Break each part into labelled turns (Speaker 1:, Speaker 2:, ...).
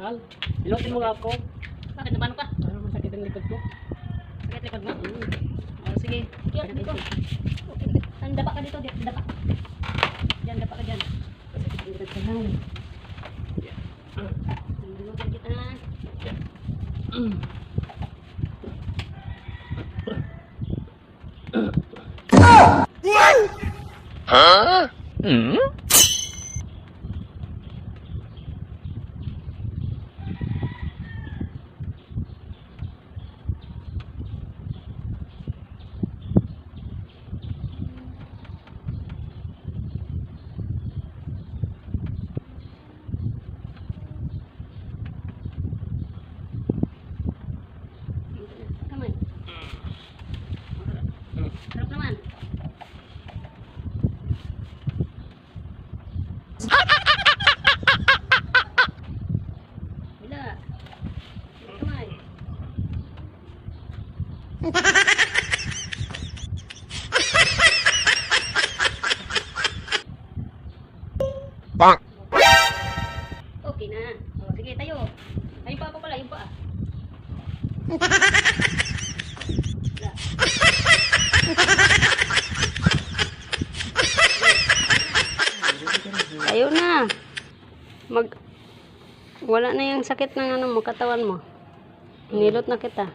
Speaker 1: mahal. Ilotin mo nga ako.
Speaker 2: Bakit na paano ka?
Speaker 1: Parang masakit ang likod ko.
Speaker 2: Sakit likod mo? Oh, sige. Kiyat dito. Okay. Ang dapa ka dito. Dapa. Diyan, dapa ka dyan.
Speaker 1: Masakit ang likod ko lang.
Speaker 2: Tanggalugan kita na.
Speaker 3: Huh? Hmm?
Speaker 2: Come on. Sarap naman. Bila. Come on.
Speaker 3: Bonk.
Speaker 2: Okay na. Oh, sige, tayo. Ayun pa ako pala, ayun pa. Wala. Tayo na. Wala na yung sakit ng ano mo, katawan mo. Nilot na kita.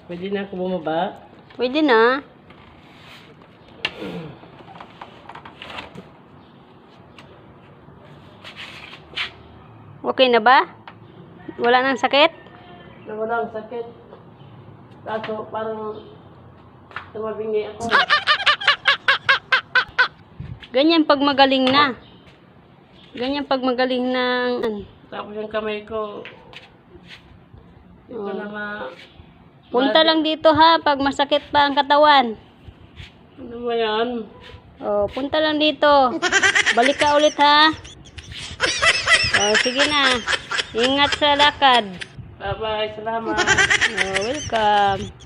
Speaker 1: Pwede na ako bumaba.
Speaker 2: Pwede na. Okay na ba? Wala nang sakit?
Speaker 1: Na walang sakit. Kaso parang tumabingi ako.
Speaker 2: Ganyan pag magaling na. Ganyan pag magaling ng
Speaker 1: Tapos yung kamay ko. Hindi ko na
Speaker 2: punta lang dito ha pag masakit pa ang katawan.
Speaker 1: Ano ba yan?
Speaker 2: Oh, punta lang dito. Balik ka ulit ha. Oh, sige na. Ingat sa lakad.
Speaker 1: Bye-bye. Salamat.
Speaker 2: Oh, welcome.